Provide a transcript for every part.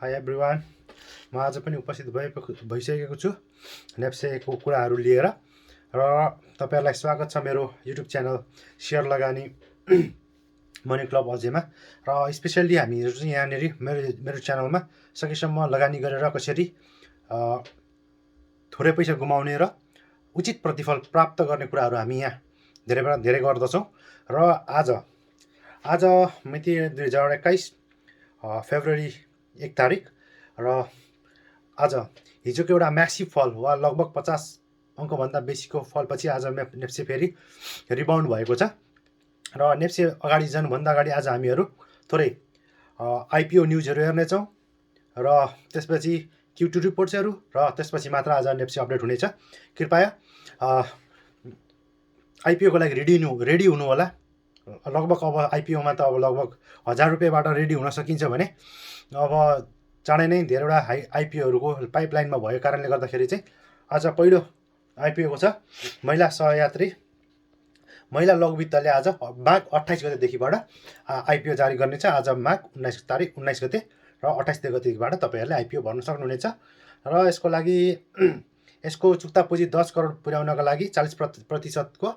High everyone, म आज पनि उपस्थित भइसकेको छु नेप्सेको कुराहरू लिएर र तपाईँहरूलाई स्वागत छ मेरो युट्युब च्यानल सेयर लगानी मनी क्लब अझैमा। र स्पेसल्ली हामीहरू चाहिँ यहाँनिर मेरो च्यानलमा सकेसम्म लगानी गरेर कसरी थोरै पैसा गुमाउने र उचित प्रतिफल प्राप्त गर्ने कुराहरू हामी यहाँ धेरैबाट धेरै गर्दछौँ। र आज मिति 2021 फेब्रुअरी 1 तारिक र आज हिजोको एउटा म्यासिभ फल वा लगभग 50 अङ्कभन्दा बेसीको फलपछि आज नेप्से फेरि रिबाउन्ड भएको छ। र नेप्से अगाडि जानुभन्दा अगाडि आज हामीहरू थोरै आइपिओ न्युजहरू हेर्नेछौँ र त्यसपछि Q2 रिपोर्ट्सहरू र त्यसपछि मात्र आज नेप्से अपडेट हुनेछ। कृपया आइपिओको लागि रेडी हुनु होला। लगभग अब आइपिओमा त अब लगभग 1000 रुपियाँबाट रेडी हुन सकिन्छ भने अब चाँडै नै धेरैवटा आइपिओहरूको पाइपलाइनमा भएको कारणले गर्दाखेरि चाहिँ आज पहिलो आइपिओको छ महिला लघुवित्तले आज माघ 28 गतेदेखिबाट आइपिओ जारी गर्नेछ। आज माघ 19 गते र 28 गतेबाट तपाईँहरूले आइपिओ भर्न सक्नुहुनेछ। र यसको लागि यसको चुक्ता पुँजी 10 करोड पुर्याउनका लागि 40%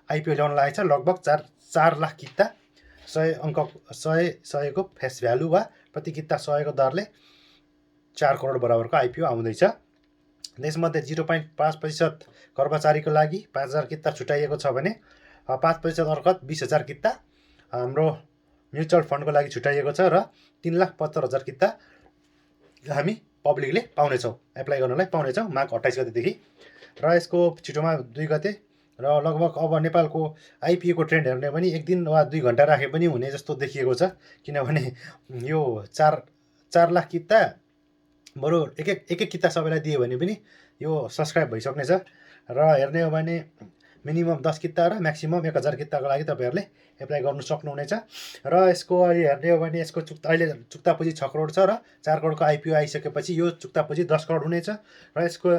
आइपिओ ल्याउन लागेको छ। लगभग 4 लाख किता 100 को फेस भ्यालु वा प्रति किता 100 को दरले 4 करोड बराबरको आइपिओ आउँदैछ। त्यसमध्ये 0.5% कर्मचारीको लागि 5000 किता छुट्याइएको छ भने 5% अर्कत 20,000 किता हाम्रो म्युचुअल फन्डको लागि छुट्याइएको छ र 3,70,000 किता हामी पब्लिकले पाउनेछौँ, एप्लाई गर्नलाई पाउनेछौँ माघ 28 गतेदेखि। र यसको छिटोमा 2 गते र लगभग अब नेपालको आइपिओको ट्रेन्ड हेर्ने पनि 1 दिन वा 2 घन्टा राखे पनि हुने जस्तो देखिएको छ। किनभने यो 4 लाख किता बरु एक किता सबैलाई दियो भने पनि यो सब्सक्राइब भइसक्नेछ। र हेर्ने हो भने मिनिमम 10 किता र म्याक्सिमम 1000 किताको लागि तपाईँहरूले एप्लाई गर्नु सक्नुहुनेछ। र यसको अहिले हेर्ने हो भने यसको अहिले चुक्ता पुँजी 6 करोड छ र 4 करोडको आइपिओ आइसकेपछि यो चुक्ता पुँजी 10 करोड हुनेछ। र यसको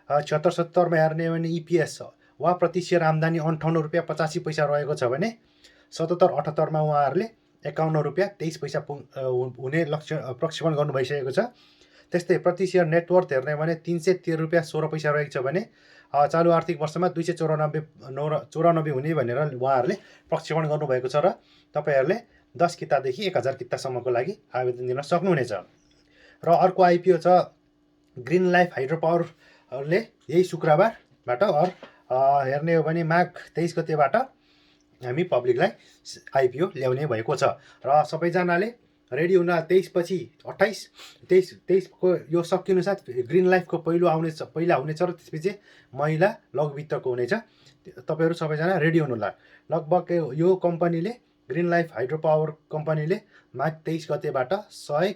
76-70मा हेर्ने हो भने इपिएस वा प्रति सेयर आम्दानी 58 रुपियाँ 85 पैसा रहेको छ भने 77-78मा उहाँहरूले 51 रुपियाँ 23 पैसा हुने लक्ष्य प्रक्षेपण गर्नु भइसकेको छ। त्यस्तै प्रति सेयर नेटवर्थ हेर्ने भने 313 रुपियाँ 16 पैसा रहेको छ भने चालु आर्थिक वर्षमा 294 हुने भनेर उहाँहरूले प्रक्षेपण गर्नुभएको छ। र तपाईँहरूले 10 कितादेखि 1000 कितासम्मको लागि आवेदन दिन सक्नुहुनेछ। र अर्को आइपिओ छ ग्रिन लाइफ हाइड्रो पावरले यही शुक्रबारबाट हेर्ने हो भने माघ 23 गतेबाट हामी पब्लिकलाई आइपिओ ल्याउने भएको छ। र सबैजनाले रेडी हुन 23 पछि 23 को यो सकिनु साथ ग्रिन लाइफको पहिला हुनेछ र त्यसपछि महिला लघुवित्तको हुनेछ। तपाईँहरू सबैजना रेडी हुनुहोला। लगभग यो कम्पनीले ग्रिन लाइफ हाइड्रो पावर कम्पनीले माघ 23 गतेबाट 100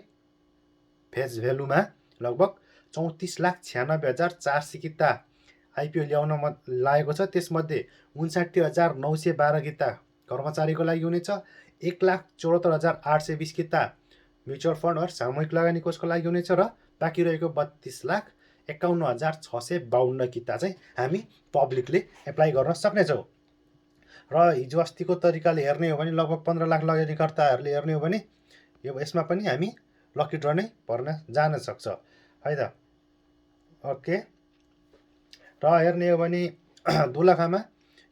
फेस भ्यालुमा लगभग 34,96,400 किता आइपिओ ल्याउन लागेको छ। त्यसमध्ये 59,912 किता कर्मचारीको लागि हुनेछ, 1,74,820 किता म्युचुअल फन्ड वा सामूहिक लगानी कोषको लागि हुनेछ र बाँकी रहेको 32,51,652 किता चाहिँ हामी पब्लिकले एप्लाई गर्न सक्नेछौँ। र हिजो अस्तिको तरिकाले हेर्ने हो भने लगभग 15 लाख लगानीकर्ताहरूले हेर्ने हो भने यसमा पनि हामी लकी ड्र नै पर्न जान सक्छ है त। ओके। र हेर्ने हो भने दोलखामा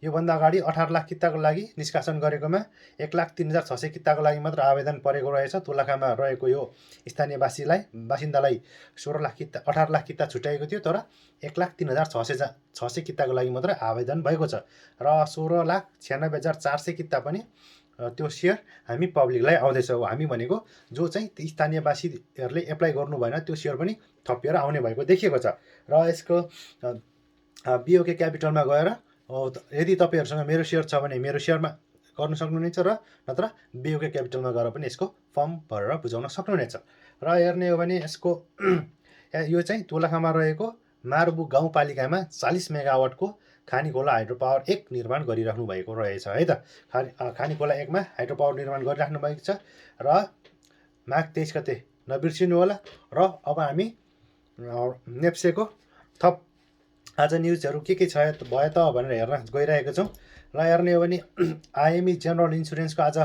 योभन्दा अगाडि 18 लाख किताको लागि निष्कासन गरेकोमा 1,03,600 किताको लागि मात्र आवेदन परेको रहेछ। दोलखामा रहेको यो बासिन्दालाई 18 लाख किता छुट्याएको थियो, तर 1,03,600 किताको लागि मात्र आवेदन भएको छ। र 16,96,400 किता पनि त्यो सेयर हामी पब्लिकलाई आउँदैछ। हामी भनेको जो चाहिँ स्थानीयवासीहरूले एप्लाई गर्नु भएन त्यो सेयर पनि थपिएर आउने भएको देखिएको छ। र यसको बिओके क्यापिटलमा गएर यदि तपाईँहरूसँग मेरो सेयर छ भने मेरो सेयरमा गर्नु सक्नुहुनेछ र नत्र बिओके क्यापिटलमा गएर पनि यसको फर्म भरेर बुझाउन सक्नुहुनेछ। र हेर्ने हो भने यसको यो चाहिँ दोलखामा रहेको मार्बु गाउँपालिकामा 40 मेगावाटको खानीखोला हाइड्रो पावर 1 निर्माण गरिराख्नु भएको रहेछ है त। खानीखोला 1 मा हाइड्रो पावर निर्माण गरिराख्नु भएको छ र माघ 23 गते नबिर्सिनु होला। र अब हामी नेप्सेको थप आज न्युजहरू के छ भयो त भनेर हेर्न गइरहेको छौँ। र हेर्ने हो भने आइएमई जेनरल इन्सुरेन्सको आज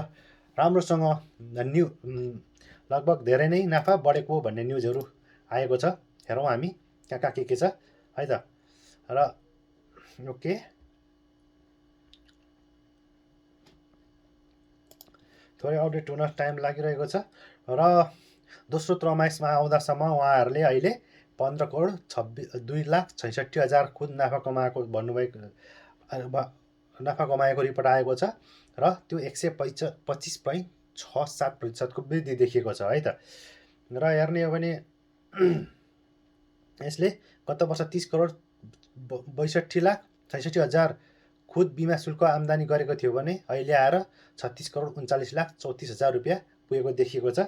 राम्रोसँग लगभग धेरै नै नाफा बढेको भन्ने न्युजहरू आएको छ। हेरौँ हामी कहाँ कहाँ के छ है त। र ओके, थोरै अपडेट हुन टाइम लागिरहेको छ। र दोस्रो त्रैमासिकमा आउँदासम्म उहाँहरूले अहिले 15 करोड 2,66,000 खुद नाफा कमाएको भन्नुभएको नाफा कमाएको रिपोर्ट आएको छ र त्यो 125.67% वृद्धि देखिएको छ है त। र हेर्ने हो भने यसले गत वर्ष 30 करोड 62,66,000 खुद बिमा शुल्क आम्दानी गरेको थियो भने अहिले आएर 36 करोड 39,34,000 रुपियाँ पुगेको देखिएको छ।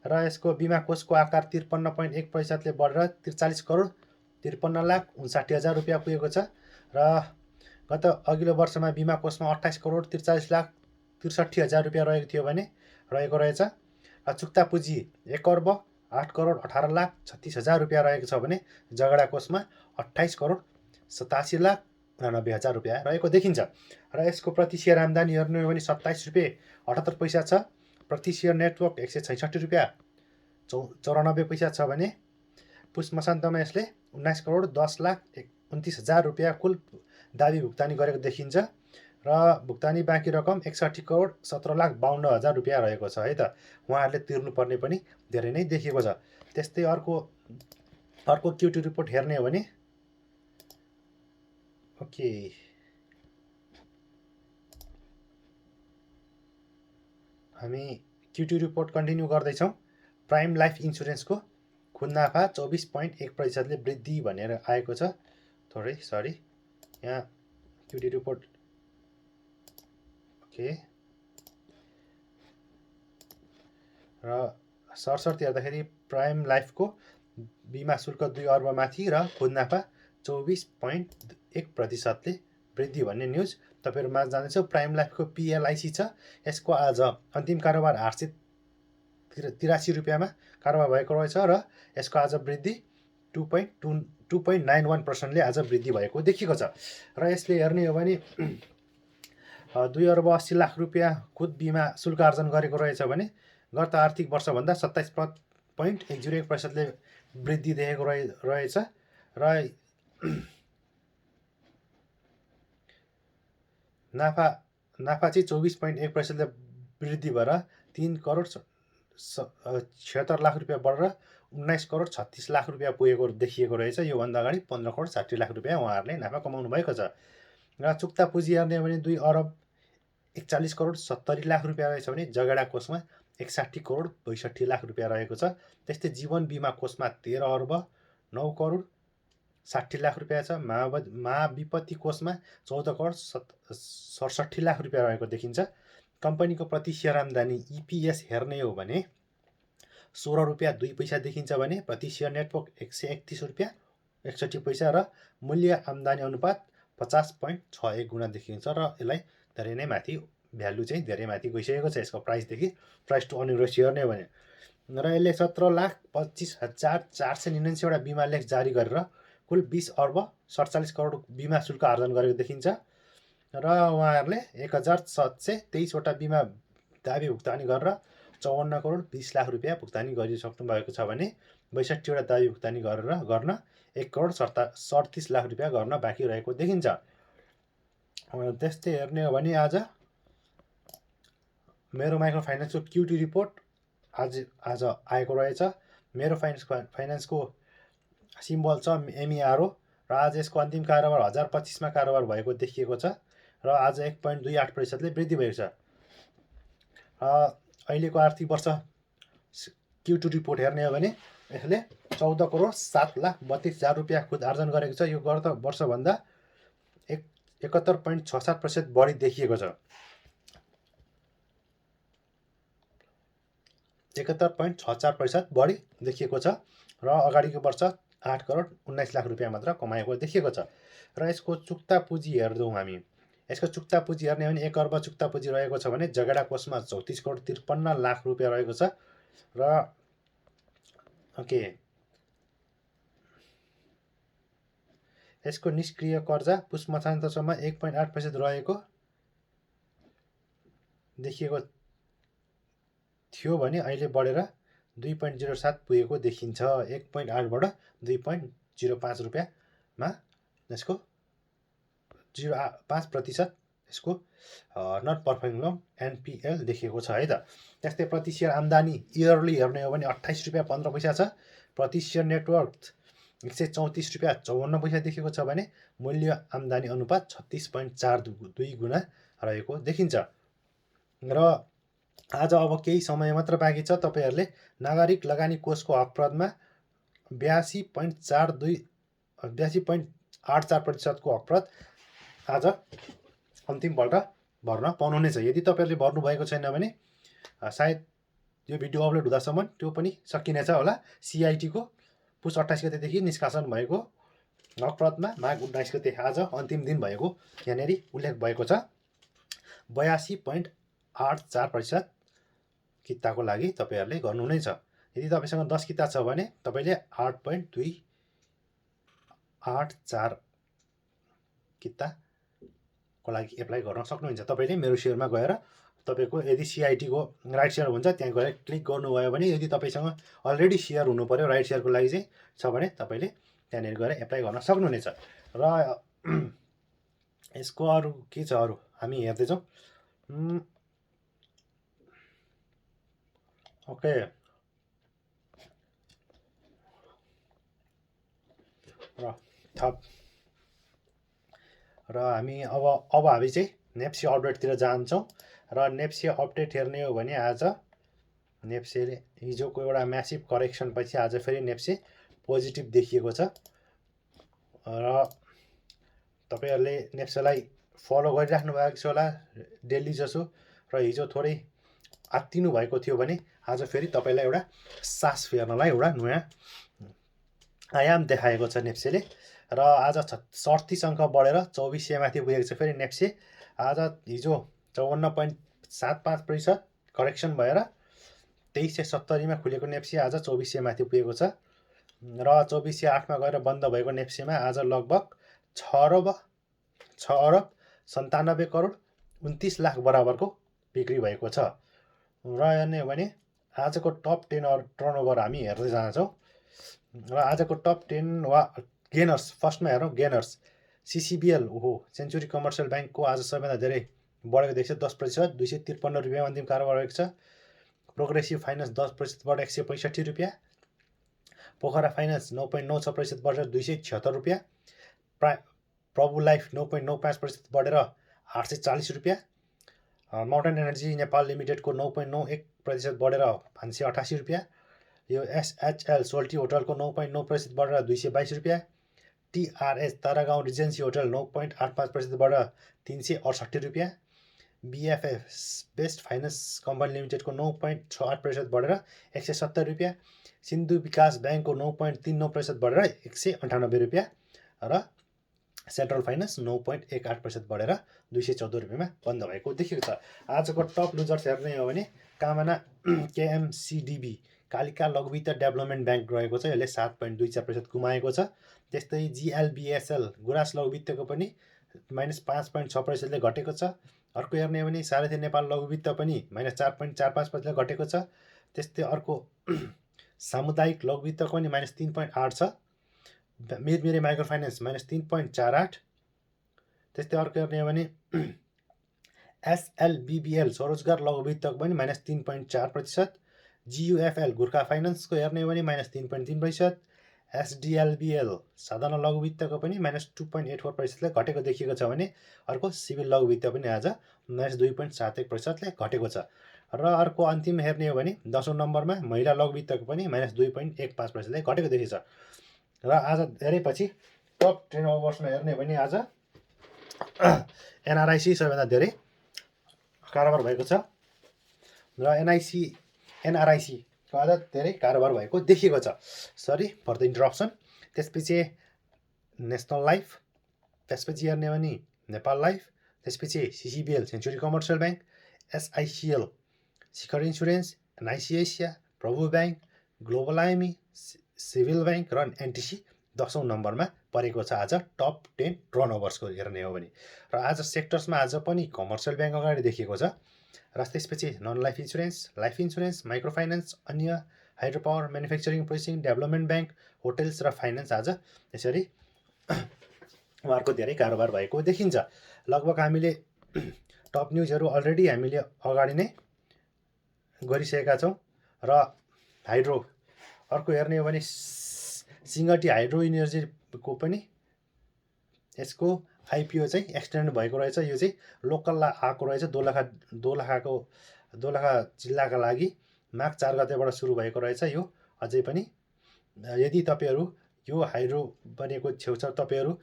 र यसको बिमा कोषको आकार 53.1%ले बढेर 43 करोड 53,59,000 रुपियाँ पुगेको छ। र गत अघिल्लो वर्षमा बिमा कोषमा 28 करोड 43,63,000 रुपियाँ रहेको थियो भने रहेको रहेछ। र चुक्ता पुँजी 1 अर्ब 8 करोड 18,36,000 रुपियाँ रहेको छ भने जगडा कोषमा 28 करोड 87,89,000 रुपियाँ रहेको देखिन्छ। र यसको प्रति सेयर आम्दानी हेर्नु हो भने 27 रुपियाँ 78 पैसा छ। प्रति सेयर नेटवर्क 166 रुपियाँ 94 पैसा छ भने पुस मसान्तमा यसले 19 करोड 10,29,000 रुपियाँ कुल दाबी भुक्तानी गरेको देखिन्छ। र भुक्तानी बाँकी रकम 61 करोड 17,52,000 रुपियाँ रहेको छ है त। उहाँहरूले तिर्नुपर्ने पनि धेरै नै देखिएको छ। त्यस्तै अर्को Q2 रिपोर्ट हेर्ने हो भने ओके, हामी Q2 रिपोर्ट कन्टिन्यू गर्दैछौँ। प्राइम लाइफ इन्सुरेन्सको खुद नाफा 24.1%ले वृद्धि भनेर आएको छ। थोरै सरी, यहाँ Q2 रिपोर्ट ओके। र सरसर्ती हेर्दाखेरि प्राइम लाइफको बिमा शुल्क 2 अर्ब माथि र खुद नाफा 24.1%ले वृद्धि भन्ने न्युज तपाईँहरू माझ जाँदैछौँ। प्राइम लाइफको PLIC छ। यसको आज अन्तिम कारोबार 883 रुपियाँमा कारोबार भएको रहेछ र यसको आज वृद्धि 2.91%ले आज वृद्धि भएको देखिएको छ। र यसले हेर्ने हो भने 2 अर्ब 80 लाख रुपियाँ खुद बिमा शुल्क आर्जन गरेको रहेछ भने गत आर्थिक वर्षभन्दा 27.101%ले वृद्धि देखेको रहेछ। र नाफा चाहिँ 24.1%ले वृद्धि भएर 3 करोड 76 लाख रुपियाँ बढेर 19 करोड 36 लाख रुपियाँ पुगेको देखिएको रहेछ। योभन्दा अगाडि 15 करोड 60 लाख रुपियाँ उहाँहरूले नाफा कमाउनु भएको छ। र चुक्ता पुँजी हेर्ने हो भने 2 अर्ब 41 करोड 70 लाख रुपियाँ रहेछ भने जगडा कोषमा 61 करोड 62 लाख रुपियाँ रहेको छ। त्यस्तै जीवन बिमा कोषमा 13 अर्ब 9 करोड 60 लाख रुपियाँ छ। महाविपत्ति कोषमा 14 करोड 67 लाख रुपियाँ रहेको देखिन्छ। कम्पनीको प्रति सेयर आम्दानी EPS हेर्ने हो भने 16 रुपियाँ 2 पैसा देखिन्छ भने प्रति सेयर नेटवर्क 131 रुपियाँ 61 पैसा र मूल्य आम्दानी अनुपात 50.61 गुणा देखिन्छ। र यसलाई धेरै नै माथि भ्यालु चाहिँ धेरै माथि गइसकेको छ यसको प्राइसदेखि। प्राइस टु अर्निङ रेसियो हेर्ने हो भने र यसले 17,25,499 वटा बिमा लेख जारी गरेर कुल 20 अर्ब 47 करोड बिमा शुल्क आर्जन गरेको देखिन्छ। र उहाँहरूले 1,723 वटा बिमा दाबी भुक्तानी गरेर 54 करोड 20 लाख रुपियाँ भुक्तानी गरिसक्नु भएको छ भने 62 वटा दाबी भुक्तानी गर्न 1 करोड 37 लाख रुपियाँ गर्न बाँकी रहेको देखिन्छ। त्यस्तै हेर्ने हो भने आज मेरो माइक्रो फाइनेन्सको Q2 रिपोर्ट आज आएको रहेछ। मेरो फाइनेन्सको सिम्बल छ MERO र आज यसको अन्तिम कारोबार 1025मा कारोबार भएको देखिएको छ र आज 1.28%ले वृद्धि भएको छ। अहिलेको आर्थिक वर्ष Q2 रिपोर्ट हेर्ने हो भने यसले 14 करोड 7,32,000 रुपियाँ खुद आर्जन गरेको छ। यो गत वर्षभन्दा 71.67% बढी देखिएको छ। 71.64% बढी देखिएको छ र अगाडिको वर्ष 8 करोड 19 लाख रुपियाँ मात्र कमाएको देखिएको छ। र यसको चुक्ता पुँजी हेर्छौँ हामी। यसको चुक्ता पुँजी हेर्ने हो भने 1 अर्ब चुक्ता पुँजी रहेको छ भने जगडा कोषमा 34 करोड 53 लाख रुपियाँ रहेको छ। र ओके, यसको निष्क्रिय कर्जा पुस मसान्तसम्म 1.8% रहेको देखिएको थियो भने अहिले बढेर 2.07 पुगेको देखिन्छ। 1.8बाट 2.05 रुपियाँमा यसको 0.5% यसको नट पर्फर्मिङ लोन NPL देखिएको छ है त। त्यस्तै प्रति सेयर आम्दानी इयरली हेर्ने हो भने 28 रुपियाँ 15 पैसा छ। प्रति सेयर नेटवर्थ 134 रुपियाँ 54 पैसा देखेको छ भने मूल्य आम्दानी अनुपात 36.42 गुणा रहेको देखिन्छ। र आज अब केही समय मात्र बाँकी छ। तपाईँहरूले नागरिक लगानी कोषको हकप्रदमा 82.84% हकप्रद आज अन्तिमपल्ट भर्न पाउनुहुनेछ। यदि तपाईँहरूले भर्नुभएको छैन भने सायद यो भिडियो अपलोड हुँदासम्म त्यो पनि सकिनेछ होला। CIT को पुस 28 गतेदेखि निष्कासन भएको हकप्रदमा माघ 19 गते आज अन्तिम दिन भएको यहाँनिर उल्लेख भएको छ। 82.84% किताको लागि तपाईँहरूले गर्नुहुनेछ। यदि तपाईँसँग 10 किता छ भने तपाईँले 8.284 किताको लागि एप्लाई गर्न सक्नुहुन्छ। तपाईँले मेरो सेयरमा गएर तपाईँको यदि CIT को राइट सेयर हुन्छ त्यहाँ गएर क्लिक गर्नुभयो भने यदि तपाईँसँग अलरेडी सेयर हुनु पर्यो राइट सेयरको लागि चाहिँ छ भने तपाईँले त्यहाँनिर गएर एप्लाई गर्न सक्नुहुनेछ। र यसको अरू के छ अरू हामी हेर्दैछौँ। ओके र हामी अब हामी चाहिँ नेप्सी अपडेटतिर जान्छौँ। र नेप्सी अपडेट हेर्ने हो भने आज नेप्सीले हिजोको एउटा म्यासिभ करेक्सन पछि आज फेरि नेप्सी पोजिटिभ देखिएको छ। र तपाईँहरूले नेप्सीलाई फलो गरिराख्नु भएको छ होला डेली जसो। र हिजो थोरै आत्तिनु भएको थियो भने आज फेरि तपाईँलाई एउटा सास फेर्नलाई एउटा नयाँ आयाम देखाएको छ नेप्सीले। र आज 37 अङ्क बढेर 2400 माथि पुगेको छ। फेरि नेप्सी आज हिजो 54.75% करेक्सन भएर 2370 मा खुलेको नेप्सी आज 2400 माथि पुगेको छ। र 2408 मा गएर बन्द भएको नेप्सीमा आज लगभग 6 अरब 97 करोड 29 लाख बराबरको बिक्री भएको छ। र हेर्ने हो भने आजको टप 10 टर्नओभर हामी हेर्दै जान्छौँ। र आजको टप 10 वा गेनर्स फर्स्टमा हेरौँ। गेनर्स CCBL सेन्चुरी कमर्सियल ब्याङ्कको आज सबैभन्दा धेरै बढेको देख्छ 10%, 253 रुपियाँ अन्तिम कारोबार भएको छ। प्रोग्रेसिभ फाइनेन्स 10% बढेर 165 रुपियाँ। पोखरा फाइनेन्स 9.96% बढेर 276 रुपियाँ। प्रभु लाइफ 9.95% बढेर 840 रुपियाँ। माउन्टेन एनर्जी नेपाल लिमिटेडको 9.91% बढेर 588 रुपियाँ। यो SHL सोल्टी होटलको 9.9% बढेर 222 रुपियाँ। TRS तारागाउँ रिजेन्सी होटल 9.85% बढेर 368 रुपियाँ। BFF बेस्ट फाइनेन्स कम्पनी लिमिटेडको 9.68% बढेर 170 रुपियाँ। सिन्धु विकास ब्याङ्कको 9.39% बढेर 198 रुपियाँ। र सेन्ट्रल फाइनेन्स 9.18% बढेर 214 रुपियाँमा बन्द भएको देखिएको छ। आजको टप लुजर्स हेर्ने हो भने कामना KMCDB कालिका लघुवित्त डेभलपमेन्ट ब्याङ्क रहेको छ। यसले 7.24% गुमाएको छ। त्यस्तै GLBSL गुराँस लघुवित्तको पनि -5.6% ले घटेको छ। अर्को हेर्ने हो भने सारथी नेपाल लघुवित्त पनि -4.45% घटेको छ। त्यस्तै अर्को सामुदायिक लघुवित्तको पनि -3.8 छ। मिरमिरे माइक्रो फाइनेन्स -3.48। त्यस्तै अर्को हेर्ने हो भने SLBBL स्वरोजगार लघुवित्तको पनि -3.4%। GUFL गोर्खा फाइनेन्सको हेर्ने हो भने -3.3%। SDLBL साधारण लघुवित्तको पनि -2.84% ले घटेको देखिएको छ भने अर्को सिभिल लघुवित्त पनि आज -2.71% ले घटेको छ। र अर्को अन्तिम हेर्ने हो भने 10औं नम्बरमा महिला लघुवित्तको पनि -2.15% ले घटेको देखिएको छ। र आज धेरै पछि टप 10 ओभर्समा हेर्ने हो भने आज NRIC सबैभन्दा धेरै कारोबार भएको छ। र NRIC को आज धेरै कारोबार भएको देखिएको छ। Sorry for the interruption. त्यसपछि नेसनल लाइफ, त्यसपछि हेर्ने हो भने नेपाल लाइफ, त्यसपछि CCBL century commercial bank, SICL Shikhar insurance, NIC Asia, Prabhu bank, global IME, civil bank र NTC 10औं नम्बरमा परेको छ आज टप 10 टर्नओभर्सको हेर्ने हो भने। र आज सेक्टर्समा आज पनि कमर्सियल ब्याङ्क अगाडि देखिएको छ। र त्यसपछि non life insurance, life insurance, micro finance, अन्य hydro power, manufacturing, processing, development bank, hotels र फाइनेन्स आज यसरी उहाँहरूको धेरै कारोबार भएको देखिन्छ। लगभग हामीले टप न्युजहरू अलरेडी हामीले अगाडि नै गरिसकेका छौँ। र हाइड्रो अर्को हेर्ने हो भने सिङ्गटी हाइड्रो इनर्जीको पनि यसको आइपिओ चाहिँ एक्सटेन्ड भएको रहेछ। यो चाहिँ लोकल आएको रहेछ। दोलखा जिल्लाका लागि माघ 4 गतेबाट सुरु भएको रहेछ। यो अझै पनि यदि तपाईँहरू यो हाइड्रो बनेको छेउछाउ तपाईँहरू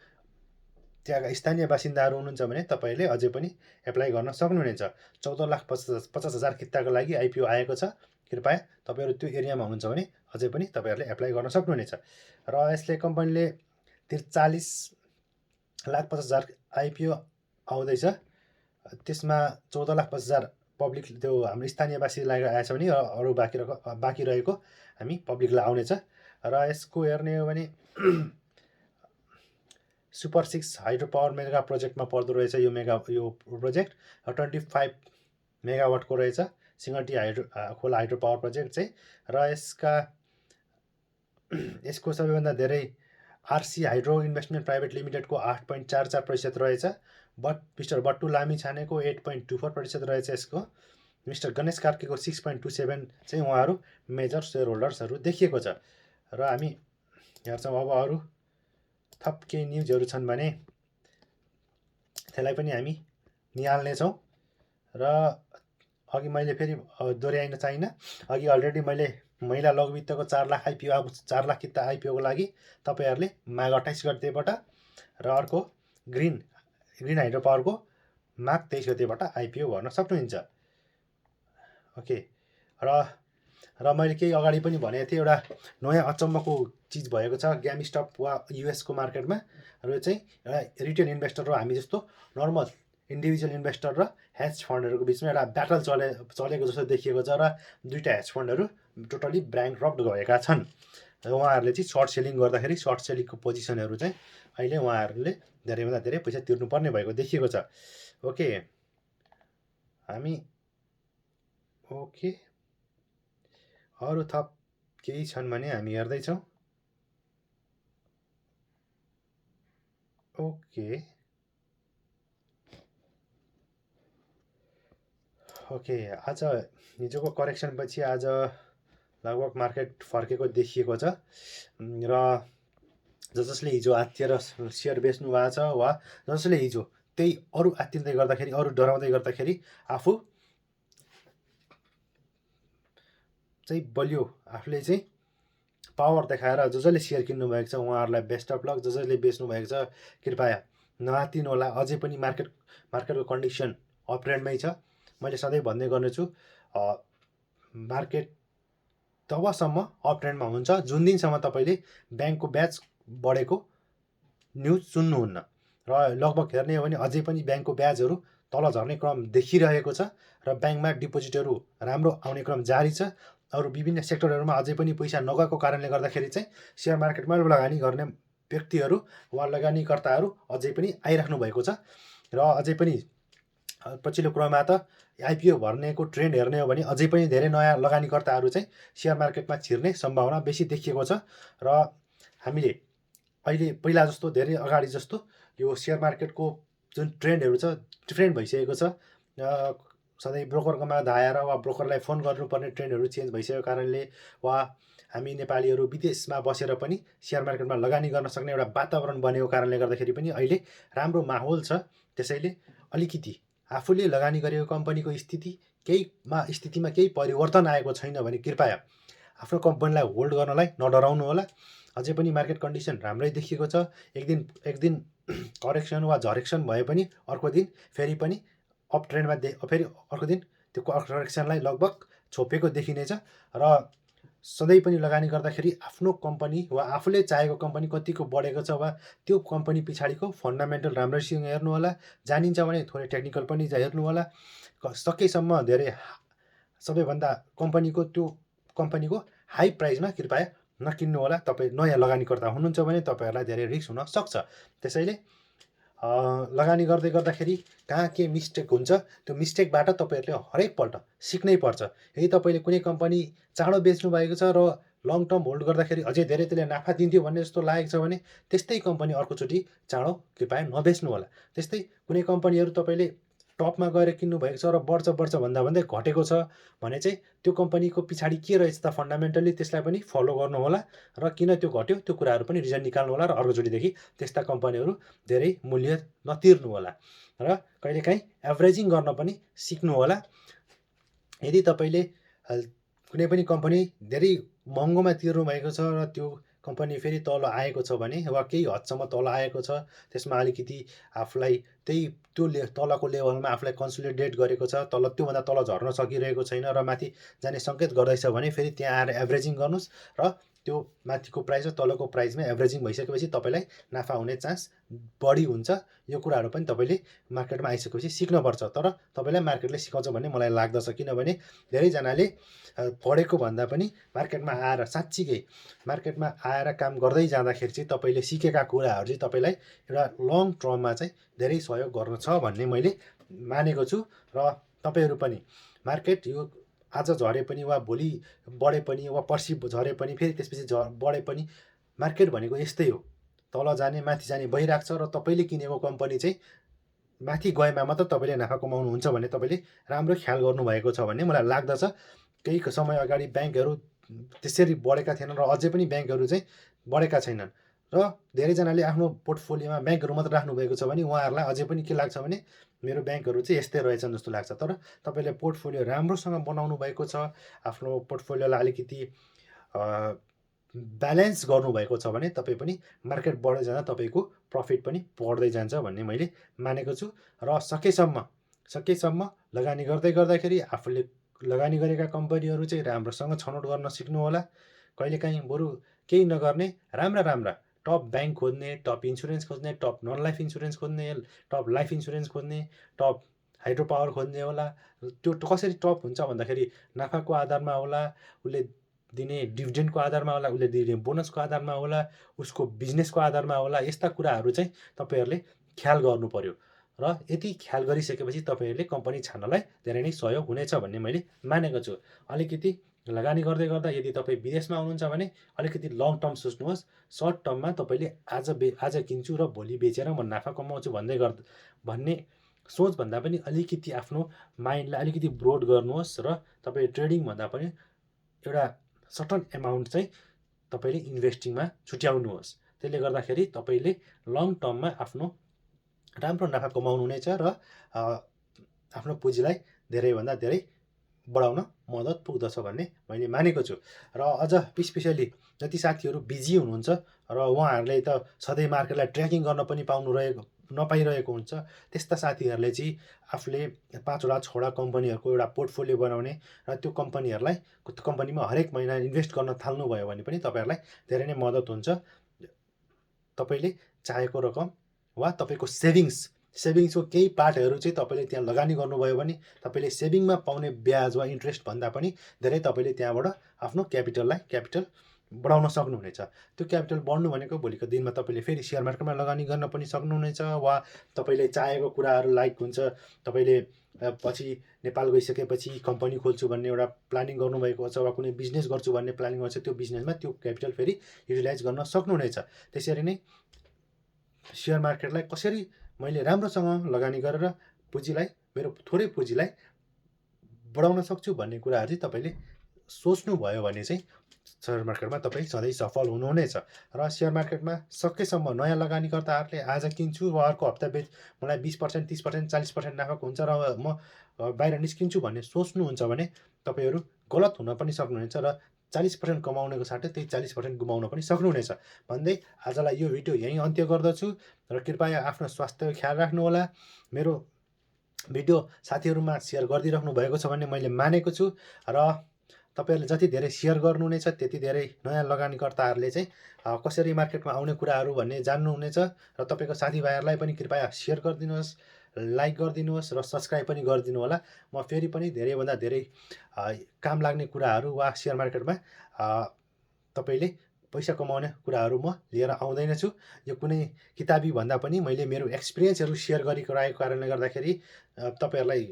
त्यहाँका स्थानीय बासिन्दाहरू हुनुहुन्छ भने तपाईँहरूले अझै पनि एप्लाई गर्न सक्नुहुनेछ। 14,50,000 किताको लागि आइपिओ आएको छ। कृपया तपाईँहरू त्यो एरियामा हुनुहुन्छ भने अझै पनि तपाईँहरूले एप्लाई गर्न सक्नुहुनेछ। र यसले कम्पनीले 43,50,000 आइपिओ आउँदैछ। त्यसमा 14,50,000 पब्लिक त्यो हाम्रो स्थानीयवासीलाई आएछ भने अरू बाँकी रहेको हामी पब्लिकलाई आउनेछ। र यसको हेर्ने हो भने सुपर 6 हाइड्रो पावर मेगा प्रोजेक्टमा पर्दो रहेछ यो प्रोजेक्ट 25 मेगावाटको रहेछ। सिङ्गटी खोला हाइड्रो पावर प्रोजेक्ट चाहिँ। र यसको सबैभन्दा धेरै आरसी हाइड्रो इन्भेस्टमेन्ट प्राइभेट लिमिटेडको 8.44% रहेछ। मिस्टर बट्टु लामिछानेको 8.24% रहेछ यसको। मिस्टर गणेश कार्कीको 6.27 चाहिँ उहाँहरू मेजर सेयर होल्डर्सहरू देखिएको छ। र हामी हेर्छौँ अब अरू थप केही न्युजहरू छन् भने त्यसलाई पनि हामी निहाल्नेछौँ। र अघि मैले फेरि दोहोऱ्याइन चाहिनँ। अघि अलरेडी मैले महिला लघुवित्तको 4 लाख किता आइपिओको लागि तपाईँहरूले माघ 28 गतेबाट र अर्को ग्रिन हाइड्रो पावरको माघ 23 गतेबाट आइपिओ गर्न सक्नुहुन्छ। ओके। र मैले केही अगाडि पनि भनेको थिएँ, एउटा नयाँ अचम्मको चिज भएको छ ग्यामस्टप वा युएसको मार्केटमा। र चाहिँ एउटा रिटेल इन्भेस्टर र हामी जस्तो नर्मल इन्डिभिजुअल इन्भेस्टर र हेज फन्डहरूको बिचमा एउटा ब्याटल चलेको जस्तो देखिएको छ। र दुईवटा हेज फन्डहरू टोटली ब्याङ्क्रप्ट गएका छन्। उहाँहरूले चाहिँ सर्ट सेलिङको पोजिसनहरू चाहिँ अहिले उहाँहरूले धेरैभन्दा धेरै पैसा तिर्नुपर्ने भएको देखिएको छ। ओके। अरू थप केही छन् भने हामी हेर्दैछौँ। ओके। आज हिजोको करेक्सनपछि आज लगभग मार्केट फर्केको देखिएको छ। र जसले हिजो आत्तिएर सेयर बेच्नु भएको छ वा जसले हिजो त्यही अरू आत्तिँदै गर्दाखेरि अरू डराउँदै गर्दाखेरि आफू चाहिँ बलियो आफूले चाहिँ पावर देखाएर जसले सेयर किन्नु भएको छ उहाँहरूलाई बेस्ट अफ लक। जसले बेच्नु भएको छ कृपया नआत्तिनु होला। अझै पनि मार्केटको कन्डिसन अपट्रेन्डमै छ। मैले सधैँ भन्दै गर्नेछु मार्केट तबसम्म अपट्रेन्डमा हुन्छ जुन दिनसम्म तपाईँले ब्याङ्कको ब्याज बढेको न्युज सुन्नुहुन्न। र लगभग हेर्ने हो भने अझै पनि ब्याङ्कको ब्याजहरू तल झर्ने क्रम देखिरहेको छ। र ब्याङ्कमा डिपोजिटहरू राम्रो आउने क्रम जारी छ। अरू विभिन्न सेक्टरहरूमा अझै पनि पैसा नगएको कारणले गर्दाखेरि चाहिँ सेयर मार्केटमा लगानी गर्ने व्यक्तिहरू वा लगानीकर्ताहरू अझै पनि आइराख्नु भएको छ। र अझै पनि पछिल्लो क्रममा त आइपिओ भर्नेको ट्रेन्ड हेर्ने हो भने अझै पनि धेरै नयाँ लगानीकर्ताहरू चाहिँ सेयर मार्केटमा छिर्ने सम्भावना बेसी देखिएको छ। र हामीले अहिले पहिला जस्तो धेरै अगाडि जस्तो यो सेयर मार्केटको जुन ट्रेन्डहरू छ डिफ्रेन्ट भइसकेको छ। सधैँ ब्रोकरकोमा धाएर वा ब्रोकरलाई फोन गर्नुपर्ने ट्रेन्डहरू चेन्ज भइसकेको कारणले वा हामी नेपालीहरू विदेशमा बसेर पनि सेयर मार्केटमा लगानी गर्न सक्ने एउटा वातावरण बनेको कारणले गर्दाखेरि पनि अहिले राम्रो माहौल छ। त्यसैले अलिकति आफूले लगानी गरेको कम्पनीको स्थितिमा केही परिवर्तन आएको छैन भने कृपया आफ्नो कम्पनीलाई होल्ड गर्नलाई नडराउनु होला। अझै पनि मार्केट कन्डिसन राम्रै देखिएको छ। एक दिन करेक्सन वा झरेक्सन भए पनि अर्को दिन फेरि पनि अप ट्रेन्डमा फेरि अर्को दिन त्यो करेक्सनलाई लगभग छोपेको देखिनेछ। र सधैँ पनि लगानी गर्दाखेरि आफ्नो कम्पनी वा आफूले चाहेको कम्पनी कतिको बढेको छ वा त्यो कम्पनी पछाडिको फन्डामेन्टल राम्रैसँग हेर्नु होला। जानिन्छ भने थोरै टेक्निकल पनि हेर्नु होला। सकेसम्म धेरै सबैभन्दा त्यो कम्पनीको हाई प्राइसमा कृपया नकिन्नु होला। तपाईँ नयाँ लगानीकर्ता हुनुहुन्छ भने तपाईँहरूलाई धेरै रिस्क हुन सक्छ। त्यसैले लगानी गर्दै गर्दाखेरि कहाँ के मिस्टेक हुन्छ त्यो मिस्टेकबाट तपाईँहरूले हरेकपल्ट सिक्नै पर्छ। यदि तपाईँले कुनै कम्पनी चाँडो बेच्नु भएको छ र लङ टर्म होल्ड गर्दाखेरि अझै धेरै त्यसले नाफा दिन्थ्यो भन्ने जस्तो लागेको छ भने त्यस्तै कम्पनी अर्कोचोटि चाँडो कृपया नबेच्नु होला। त्यस्तै कुनै कम्पनीहरू तपाईँले टपमा गएर किन्नु भएको छ र बढ्छ भन्दा भन्दै घटेको छ भने चाहिँ त्यो कम्पनीको पछाडि के रहेछ त फन्डामेन्टल्ली त्यसलाई पनि फलो गर्नु होला र किन त्यो घट्यो त्यो कुराहरू पनि रिजन निकाल्नु होला र अर्कोचोटिदेखि त्यस्ता कम्पनीहरू धेरै मूल्य नतिर्नु होला र कहिलेकाहीँ एभरेजिङ गर्न पनि सिक्नु होला। यदि तपाईँले कुनै पनि कम्पनी धेरै महँगोमा तिर्नु भएको छ र त्यो कम्पनी फेरि तल आएको छ भने वा केही हदसम्म तल आएको छ त्यसमा अलिकति आफूलाई त्यो तलको लेभलमा आफूलाई कन्सोलिडेट गरेको छ त्योभन्दा तल झर्न सकिरहेको छैन र माथि जाने सङ्केत गर्दैछ भने फेरि त्यहाँ आएर एभरेजिङ गर्नुहोस् र त्यो माथिको प्राइस र तलको प्राइसमा एभरेजिङ भइसकेपछि तपाईँलाई नाफा हुने चान्स बढी हुन्छ। यो कुराहरू पनि तपाईँले मार्केटमा आइसकेपछि सिक्नुपर्छ। तर तपाईँलाई मार्केटले सिकाउँछ भन्ने मलाई लाग्दछ, किनभने धेरैजनाले पढेको भन्दा पनि मार्केटमा आएर साँच्चीकै मार्केटमा आएर काम गर्दै जाँदाखेरि चाहिँ तपाईँले सिकेका कुराहरू चाहिँ तपाईँलाई एउटा लङ टर्ममा चाहिँ धेरै सहयोग गर्छ भन्ने मैले मानेको छु। र तपाईँहरू पनि मार्केट यो आज झरे पनि वा भोलि बढे पनि वा पर्सि झरे पनि फेरि त्यसपछि बढे पनि मार्केट भनेको यस्तै हो, तल जाने माथि जाने भइरहेको छ र तपाईँले किनेको कम्पनी चाहिँ माथि गएमा मात्र तपाईँले नाफा कमाउनुहुन्छ भने तपाईँले राम्रो ख्याल गर्नुभएको छ भन्ने मलाई लाग्दछ। केही समय अगाडि ब्याङ्कहरू त्यसरी बढेका थिएनन् र अझै पनि ब्याङ्कहरू चाहिँ बढेका छैनन् र धेरैजनाले आफ्नो पोर्टफोलियोमा ब्याङ्कहरू मात्र राख्नुभएको छ भने उहाँहरूलाई अझै पनि के लाग्छ भने मेरो ब्याङ्कहरू चाहिँ यस्तै रहेछन् जस्तो लाग्छ। तर तपाईँले पोर्टफोलियो राम्रोसँग बनाउनु भएको छ, आफ्नो पोर्टफोलियोलाई अलिकति ब्यालेन्स गर्नुभएको छ भने तपाईँ पनि मार्केट बढ्दै जाँदा तपाईँको प्रफिट पनि बढ्दै जान्छ भन्ने मैले मानेको छु। र सकेसम्म लगानी गर्दाखेरि आफूले लगानी गरेका कम्पनीहरू चाहिँ राम्रोसँग छनौट गर्न सिक्नु होला। कहिलेकाहीँ बरु केही नगर्ने राम्रा टप ब्याङ्क खोज्ने, टप इन्सुरेन्स खोज्ने, टप नन लाइफ इन्सुरेन्स खोज्ने, टप लाइफ इन्सुरेन्स खोज्ने, टप हाइड्रो पावर खोज्ने होला। त्यो कसरी टप हुन्छ भन्दाखेरि नाफाको आधारमा होला, उसले दिने डिभिडेन्डको आधारमा होला, उसले दिने बोनसको आधारमा होला, उसको बिजनेसको आधारमा होला। यस्ता कुराहरू चाहिँ तपाईँहरूले ख्याल गर्नु पर्यो र यति ख्याल गरिसकेपछि तपाईँहरूले कम्पनी छान्नलाई धेरै नै सहयोग हुनेछ भन्ने मैले मानेको छु। अलिकति लगानी गर्दै गर्दा यदि तपाईँ विदेशमा हुनुहुन्छ भने अलिकति लङ टर्म सोच्नुहोस्। सर्ट टर्ममा तपाईँले आज किन्छु र भोलि बेचेर म नाफा कमाउँछु भन्ने सोचभन्दा पनि अलिकति आफ्नो माइन्डलाई अलिकति ब्रोड गर्नुहोस् र तपाईँ ट्रेडिङ भन्दा पनि एउटा सर्टन एमाउन्ट चाहिँ तपाईँले इन्भेस्टिङमा छुट्याउनुहोस्। त्यसले गर्दाखेरि तपाईँले लङ टर्ममा आफ्नो राम्रो नाफा कमाउनु हुनेछ र आफ्नो पुँजीलाई धेरैभन्दा धेरै बढाउन मद्दत पुग्दछ भन्ने मैले मानेको छु। र अझ स्पेसली जति साथीहरू बिजी हुनुहुन्छ र उहाँहरूले त सधैँ मार्केटलाई ट्र्याकिङ गर्न पनि नपाइरहेको हुन्छ, त्यस्ता साथीहरूले चाहिँ आफूले 5वटा 6वटा कम्पनीहरूको एउटा पोर्टफोलियो बनाउने र त्यो कम्पनीमा हरेक महिना इन्भेस्ट गर्न थाल्नुभयो भने पनि तपाईँहरूलाई धेरै नै मद्दत हुन्छ। तपाईँले चाहेको रकम वा तपाईँको सेभिङ्सको केही पार्टहरू चाहिँ तपाईँले त्यहाँ लगानी गर्नुभयो भने तपाईँले सेभिङमा पाउने ब्याज वा इन्ट्रेस्ट भन्दा पनि धेरै तपाईँले त्यहाँबाट आफ्नो क्यापिटल बढाउन सक्नुहुनेछ। त्यो क्यापिटल बढ्नु भनेको भोलिको दिनमा तपाईँले फेरि सेयर मार्केटमा लगानी गर्न पनि सक्नुहुनेछ वा तपाईँले चाहेको कुराहरू लाइक हुन्छ, तपाईँले पछि नेपाल गइसकेपछि कम्पनी खोल्छु भन्ने एउटा प्लानिङ गर्नुभएको छ वा कुनै बिजनेस गर्छु भन्ने प्लानिङ गर्छ, त्यो बिजनेसमा त्यो क्यापिटल फेरि युटिलाइज गर्न सक्नुहुनेछ। त्यसरी नै सेयर मार्केटलाई कसरी मैले राम्रोसँग लगानी गरेर मेरो थोरै पुँजीलाई बढाउन सक्छु भन्ने कुराहरू चाहिँ तपाईँले सोच्नुभयो भने चाहिँ सेयर मार्केटमा तपाईँ सधैँ सफल हुनुहुनेछ। र सेयर मार्केटमा सकेसम्म नयाँ लगानीकर्ताहरूले आज किन्छु र अर्को हप्ता मलाई 20%, 30%, 40% नाफाको हुन्छ र म बाहिर निस्किन्छु भन्ने सोच्नुहुन्छ भने तपाईँहरू गलत हुन पनि सक्नुहुनेछ र 40% कमाउनेको साटै त्यही 40% गुमाउन पनि सक्नुहुनेछ भन्दै आजलाई यो भिडियो यहीँ अन्त्य गर्दछु। र कृपया आफ्नो स्वास्थ्यको ख्याल राख्नुहोला। मेरो भिडियो साथीहरूमा सेयर गरिदिइराख्नु भएको छ भन्ने मैले मानेको छु र तपाईँहरूले जति धेरै सेयर गर्नुहुनेछ त्यति धेरै नयाँ लगानीकर्ताहरूले चाहिँ कसरी मार्केटमा आउने कुराहरू भन्ने जान्नुहुनेछ। र तपाईँको साथीभाइहरूलाई पनि कृपया सेयर गरिदिनुहोस्, लाइक गरिदिनुहोस् र सब्सक्राइब पनि गरिदिनु होला। म फेरि पनि धेरैभन्दा धेरै काम लाग्ने कुराहरू वा सेयर मार्केटमा तपाईँले पैसा कमाउने कुराहरू म लिएर आउँदैन छु। यो कुनै किताबी भन्दा पनि मैले मेरो एक्सपिरियन्सहरू सेयर गरेको रहेको कारणले गर्दाखेरि तपाईँहरूलाई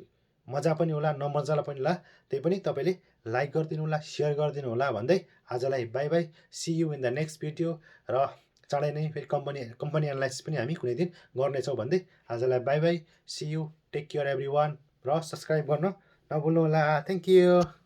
मजा पनि होला नमजा पनि होला, त्यही पनि तपाईँले लाइक गरिदिनु होला, सेयर गरिदिनु होला भन्दै आजलाई bye bye, see you in the next video. र चाँडै नै फेरि कम्पनी एनालाइसिस पनि हामी कुनै दिन गर्नेछौँ भन्दै आजलाई bye bye, see you, take care everyone, र सब्सक्राइब गर्न नभुल्नु होला। Thank you.